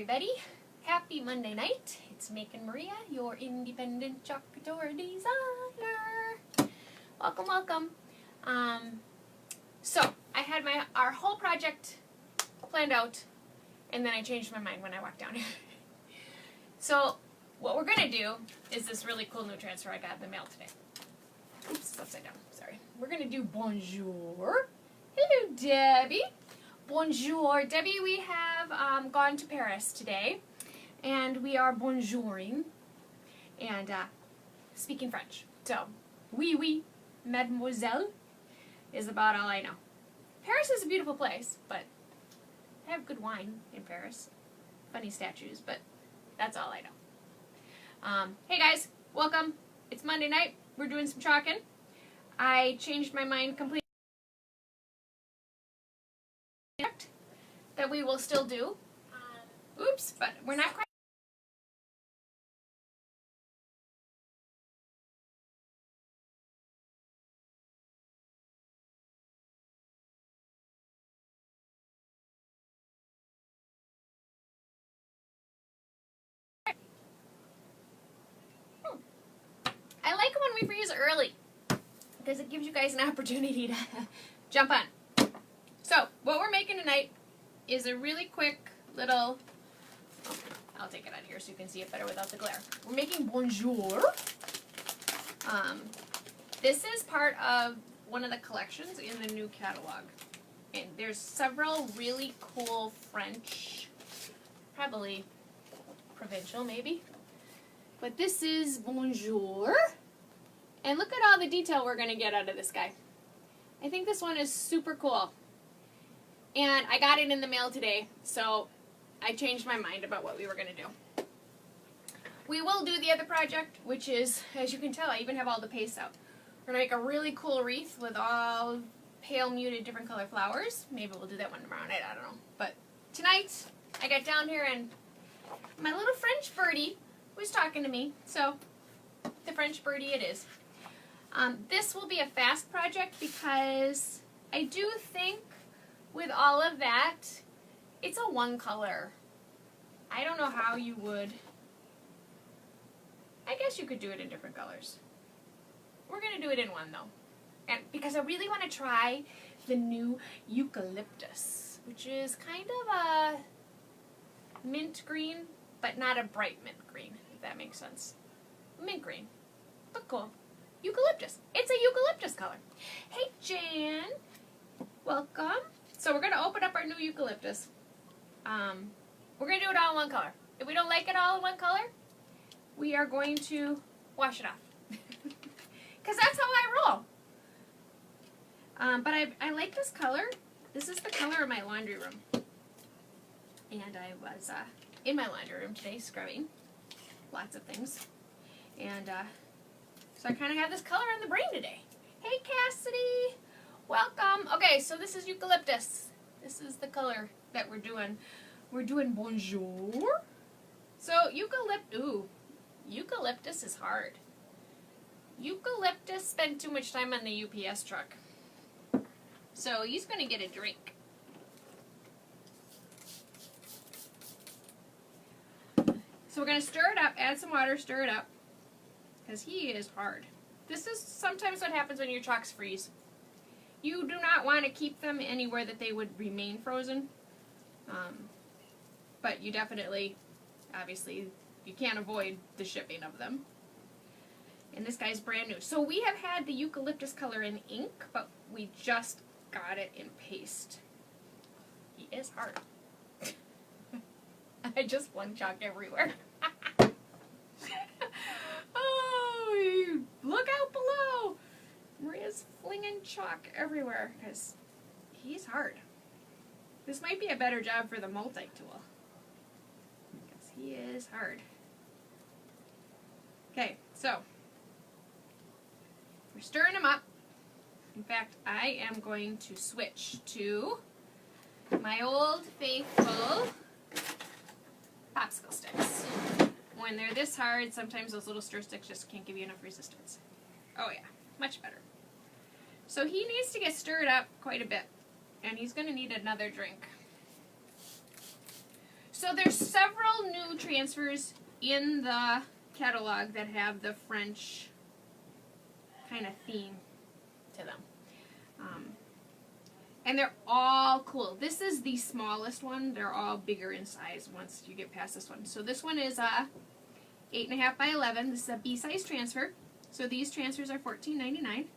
everybody. Happy Monday night. It's Make and Maria, your independent Chalk Couture designer. Welcome, welcome. So I had our whole project planned out, and then I changed my mind when I walked down here. So what we're gonna do is this really cool new transfer I got in the mail today. Oops, it's upside down. Sorry. We're gonna do bonjour. Hello, Debbie. Bonjour, Debbie. We have gone to Paris today, and we are bonjouring and speaking French. So, oui, oui, mademoiselle is about all I know. Paris is a beautiful place, but I have good wine in Paris. Funny statues, but that's all I know. Hey guys, welcome. It's Monday night. We're doing some chalking. I changed my mind completely. That we will still do. Oops, but we're not quite. I like when we freeze early because it gives you guys an opportunity to jump on. So, what we're making tonight is a really quick little, I'll take it out of here so you can see it better without the glare. We're making bonjour. This is part of one of the collections in the new catalog. And there's several really cool French, probably provincial maybe. But this is bonjour. And look at all the detail we're going to get out of this guy. I think this one is super cool. And I got it in the mail today, so I changed my mind about what we were going to do. We will do the other project, which is, as you can tell, I even have all the paste out. We're going to make a really cool wreath with all pale, muted, different color flowers. Maybe we'll do that one tomorrow night, I don't know. But tonight, I got down here and my little French birdie was talking to me, so the French birdie it is. This will be a fast project because I do think with all of that, it's a one color. I don't know how you would. I guess you could do it in different colors. We're going to do it in one though. And because I really want to try the new Eucalyptus, which is kind of a mint green, but not a bright mint green, if that makes sense. Mint green, but cool. Eucalyptus. It's a eucalyptus color. Hey, Jan. Welcome. So we're going to open up our new eucalyptus. We're going to do it all in one color. If we don't like it all in one color, we are going to wash it off. Because that's how I roll. But I like this color. This is the color of my laundry room. And I was in my laundry room today scrubbing lots of things. And so I kind of have this color in the brain today. Hey, Cassidy. Welcome. Okay, so this is eucalyptus. This is the color that we're doing. We're doing bonjour. So eucalyptus is hard. Eucalyptus spent too much time on the UPS truck. So he's going to get a drink. So we're going to stir it up, add some water, stir it up, because he is hard. This is sometimes what happens when your chalks freeze. You do not want to keep them anywhere that they would remain frozen. But you definitely, obviously, you can't avoid the shipping of them. And this guy's brand new. So we have had the eucalyptus color in ink, but we just got it in paste. He is hard. I just flung chalk everywhere. Oh, look out below. Maria's flinging chalk everywhere because he's hard. This might be a better job for the multi-tool because he is hard. Okay, so we're stirring him up. In fact, I am going to switch to my old faithful popsicle sticks. When they're this hard, sometimes those little stir sticks just can't give you enough resistance. Oh yeah, much better. So he needs to get stirred up quite a bit, and he's going to need another drink. So there's several new transfers in the catalog that have the French kind of theme to them. And they're all cool. This is the smallest one. They're all bigger in size once you get past this one. So this one is 8.5 by 11. This is a B-size transfer. So these transfers are $14.99.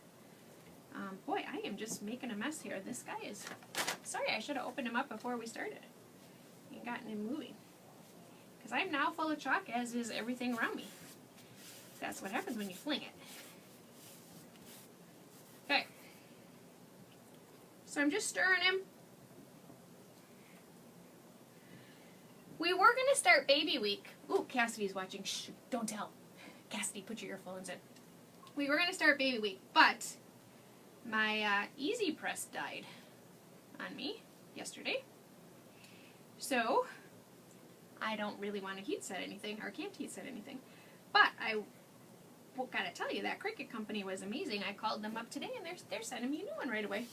Boy, I am just making a mess here. This guy is... Sorry, I should have opened him up before we started and gotten him moving. Because I'm now full of chalk, as is everything around me. That's what happens when you fling it. Okay. So I'm just stirring him. We were going to start baby week. Ooh, Cassidy's watching. Shh, don't tell. Cassidy, put your earphones in. We were going to start baby week, but my Easy Press died on me yesterday. So I don't really want to heat set anything, or can't heat set anything. But I gotta tell you, that Cricut company was amazing. I called them up today, and they're sending me a new one right away.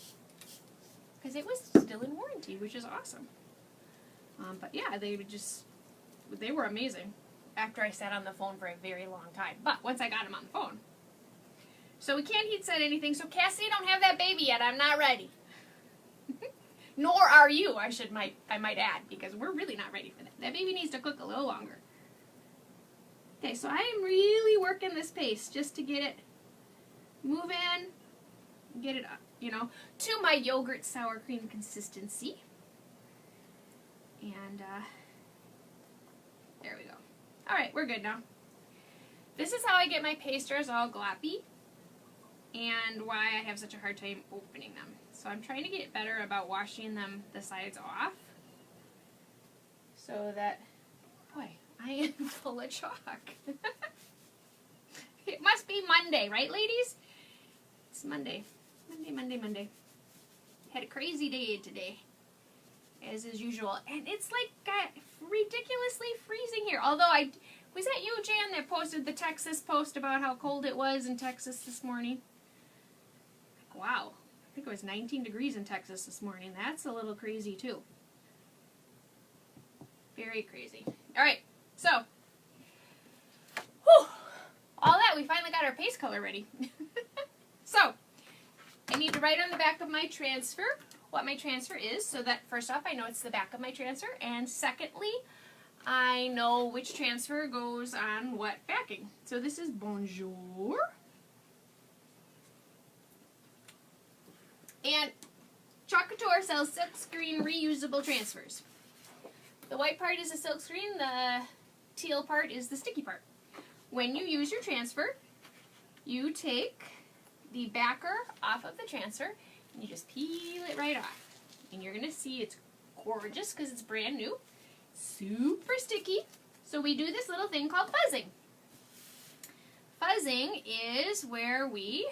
Because it was still in warranty, which is awesome. But yeah, they were amazing after I sat on the phone for a very long time. But once I got them on the phone. So we can't heat set anything. So Cassie, don't have that baby yet. I'm not ready. Nor are you, I might add, because we're really not ready for that. That baby needs to cook a little longer. Okay, so I am really working this paste just to get it moving, get it up, to my yogurt sour cream consistency. And there we go. All right, we're good now. This is how I get my pasters all gloppy and why I have such a hard time opening them. So I'm trying to get better about washing the sides off so that, boy, I am full of chalk. It must be Monday, right, ladies? It's Monday. Monday. Had a crazy day today, as is usual. And it's like ridiculously freezing here. Although was that you, Jan, that posted the Texas post about how cold it was in Texas this morning? Wow. I think it was 19 degrees in Texas this morning. That's a little crazy, too. Very crazy. All right, so, whew, all that, we finally got our paste color ready. So, I need to write on the back of my transfer what my transfer is, so that first off, I know it's the back of my transfer, and secondly, I know which transfer goes on what backing. So this is Bonjour. And Chalk Couture sells silkscreen reusable transfers. The white part is the silkscreen, the teal part is the sticky part. When you use your transfer, you take the backer off of the transfer and you just peel it right off. And you're going to see it's gorgeous because it's brand new, super sticky. So we do this little thing called fuzzing. Fuzzing is where we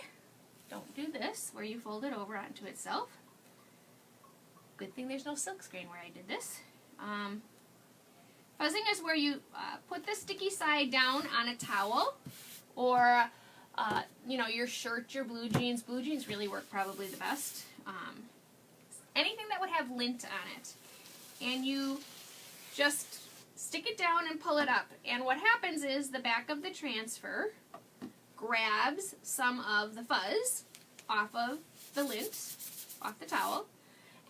don't do this, where you fold it over onto itself. Good thing there's no silk screen where I did this. Fuzzing is where you put the sticky side down on a towel, or your shirt, your blue jeans. Blue jeans really work probably the best. Anything that would have lint on it. And you just stick it down and pull it up. And what happens is the back of the transfer grabs some of the fuzz off of the lint, off the towel,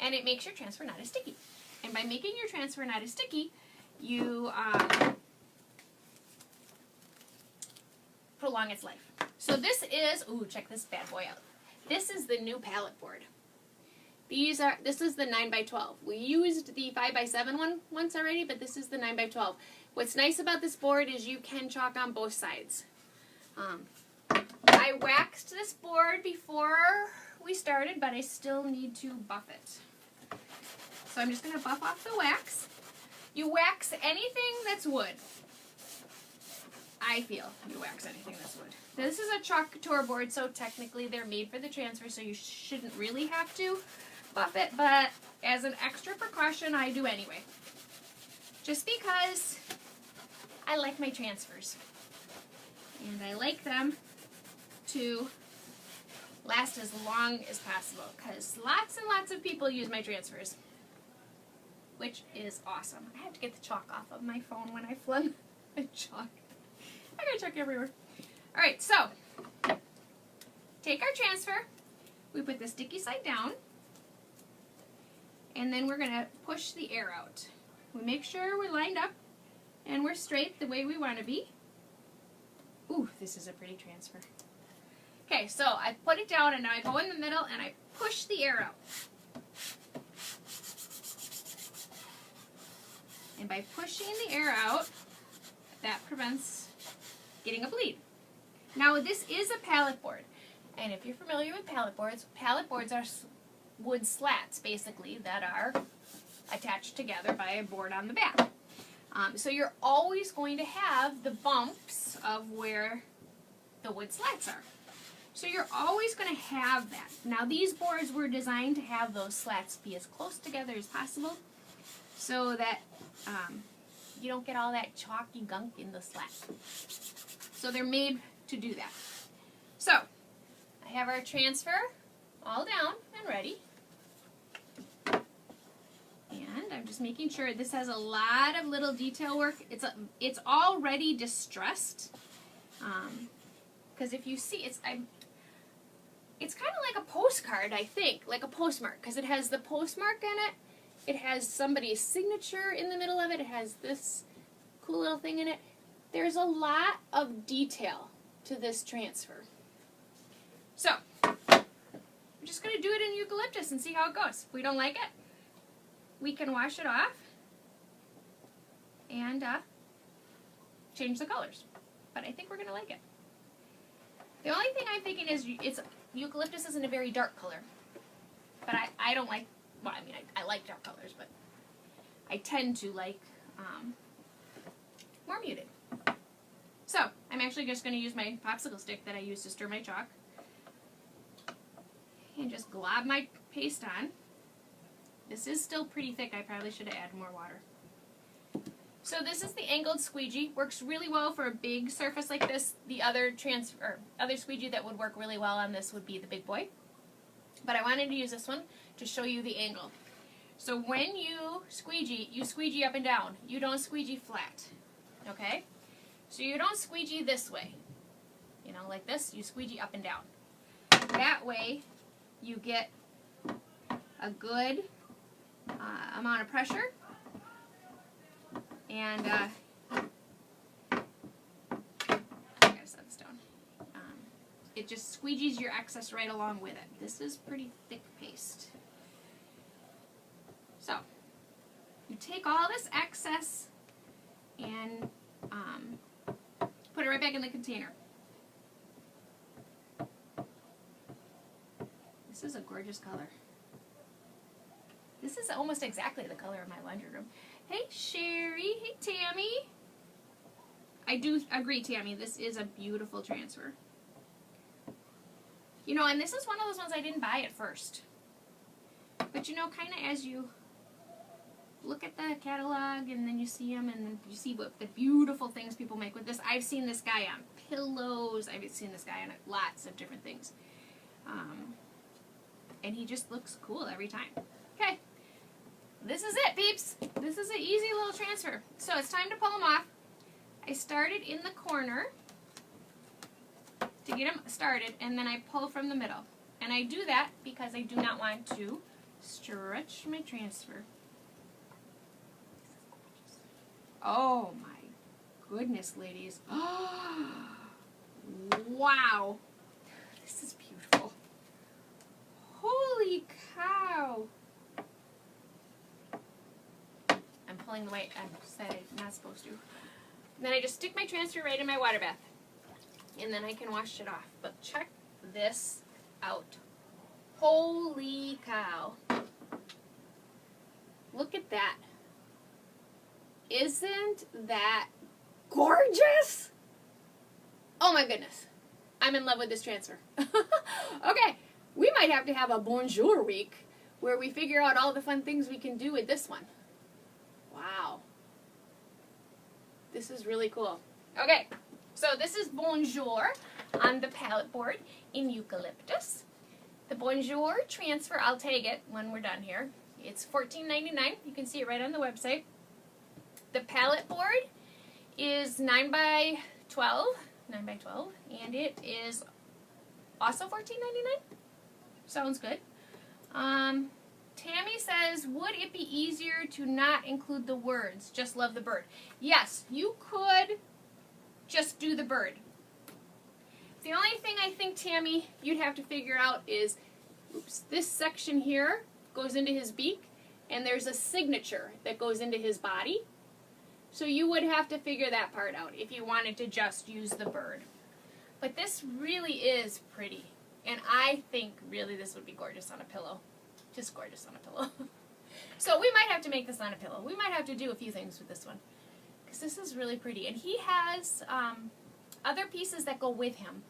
and it makes your transfer not as sticky. And by making your transfer not as sticky, you prolong its life. So this is, ooh, check this bad boy out. This is the new pallet board. This is the 9x12. We used the 5x7 one once already, but this is the 9x12. What's nice about this board is you can chalk on both sides. I waxed this board before we started, but I still need to buff it. So I'm just going to buff off the wax. You wax anything that's wood. I feel you wax anything that's wood. This is a Chalk Couture board, so technically they're made for the transfer, so you shouldn't really have to buff it, but as an extra precaution, I do anyway. Just because I like my transfers. And I like them to last as long as possible, because lots and lots of people use my transfers. which is awesome. I have to get the chalk off of my phone when I flung the chalk. I got chalk everywhere. All right, so take our transfer. We put the sticky side down, and then we're going to push the air out. We make sure we're lined up and we're straight the way we want to be. Ooh, this is a pretty transfer. Okay, so I put it down and now I go in the middle and I push the air out. And by pushing the air out, that prevents getting a bleed. Now this is a pallet board. And if you're familiar with pallet boards are wood slats basically that are attached together by a board on the back. So you're always going to have the bumps of where the wood slats are. So you're always going to have that. Now these boards were designed to have those slats be as close together as possible so that you don't get all that chalky gunk in the slat. So they're made to do that. So I have our transfer all down and ready. And I'm just making sure this has a lot of little detail work. It's already distressed. Because if you see, it's kind of like a postcard, I think, like a postmark, because it has the postmark in it. It has somebody's signature in the middle of it. It has this cool little thing in it. There's a lot of detail to this transfer. So, I'm just going to do it in Eucalyptus and see how it goes. If we don't like it, we can wash it off and change the colors. But I think we're going to like it. The only thing I'm thinking is Eucalyptus isn't a very dark color. But I don't like, well, I mean, I like dark colors, but I tend to like more muted. So, I'm actually just going to use my popsicle stick that I use to stir my chalk. And just glob my paste on. This is still pretty thick. I probably should have added more water. So this is the angled squeegee. Works really well for a big surface like this. The other squeegee that would work really well on this would be the big boy. But I wanted to use this one to show you the angle. So when you squeegee up and down. You don't squeegee flat. Okay? So you don't squeegee this way. You know, like this. You squeegee up and down. That way you get a good amount of pressure, and I gotta set this down. It just squeegees your excess right along with it. This is pretty thick paste. So you take all this excess and put it right back in the container. This is a gorgeous color. This is almost exactly the color of my laundry room. Hey, Sherry. Hey, Tammy. I do agree, Tammy. This is a beautiful transfer. You know, and this is one of those ones I didn't buy at first. But, you know, kind of as you look at the catalog and then you see them and you see what the beautiful things people make with this. I've seen this guy on pillows. I've seen this guy on lots of different things. And he just looks cool every time. Okay. This is it, peeps. This is an easy little transfer. So it's time to pull them off. I started in the corner to get them started, and then I pull from the middle. And I do that because I do not want to stretch my transfer. Oh my goodness, ladies. Wow. This is beautiful. Holy cow. I'm pulling the way I said I'm not supposed to. And then I just stick my transfer right in my water bath. And then I can wash it off. But check this out. Holy cow. Look at that. Isn't that gorgeous? Oh my goodness. I'm in love with this transfer. Okay, we might have to have a Bonjour week where we figure out all the fun things we can do with this one. Wow. This is really cool. Okay, so this is Bonjour on the pallet board in Eucalyptus. The Bonjour transfer, I'll tag it when we're done here. It's $14.99. You can see it right on the website. The pallet board is 9 by 12, and it is also $14.99. Sounds good. Tammy says, would it be easier to not include the words, just love the bird? Yes, you could just do the bird. The only thing I think, Tammy, you'd have to figure out is, this section here goes into his beak, and there's a signature that goes into his body. So you would have to figure that part out if you wanted to just use the bird. But this really is pretty. And I think really this would be gorgeous on a pillow. Just gorgeous on a pillow. So we might have to make this on a pillow. We might have to do a few things with this one. Because this is really pretty. And he has other pieces that go with him.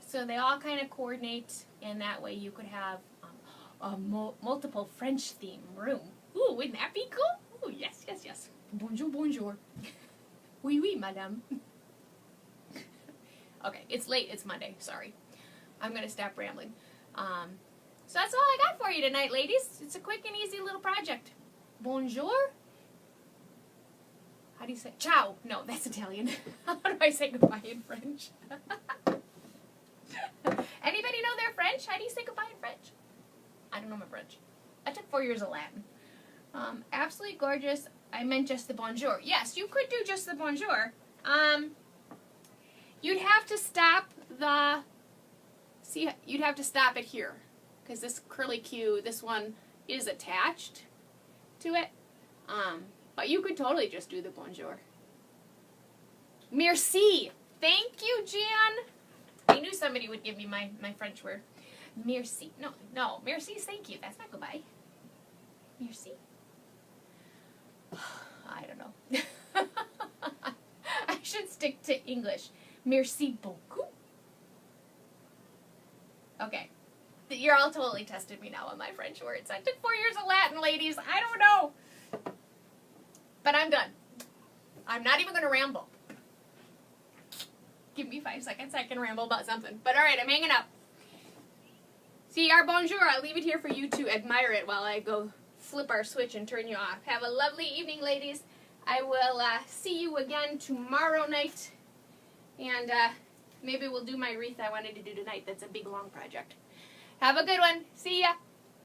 So they all kind of coordinate, and that way you could have a multiple French theme room. Ooh, wouldn't that be cool? Ooh, yes, yes, yes. Bonjour, bonjour. Oui, oui, madame. Okay, it's late. It's Monday. Sorry. I'm going to stop rambling. So that's all I got for you tonight, ladies. It's a quick and easy little project. Bonjour? How do you say? Ciao. No, that's Italian. How do I say goodbye in French? Anybody know their French? How do you say goodbye in French? I don't know my French. I took 4 years of Latin. Absolutely gorgeous. I meant just the bonjour. Yes, you could do just the bonjour. You'd have to stop the... See, you'd have to stop it here. Because this curly Q, this one is attached to it. But you could totally just do the bonjour. Merci. Thank you, Jan. I knew somebody would give me my French word. Merci. No. Merci is thank you. That's not goodbye. Merci. I don't know. I should stick to English. Merci beaucoup. Okay. You're all totally tested me now on my French words. I took 4 years of Latin, ladies. I don't know. But I'm done. I'm not even going to ramble. Give me 5 seconds. I can ramble about something. But all right, I'm hanging up. See, our bonjour. I'll leave it here for you to admire it while I go flip our switch and turn you off. Have a lovely evening, ladies. I will see you again tomorrow night. And maybe we'll do my wreath I wanted to do tonight. That's a big, long project. Have a good one. See ya.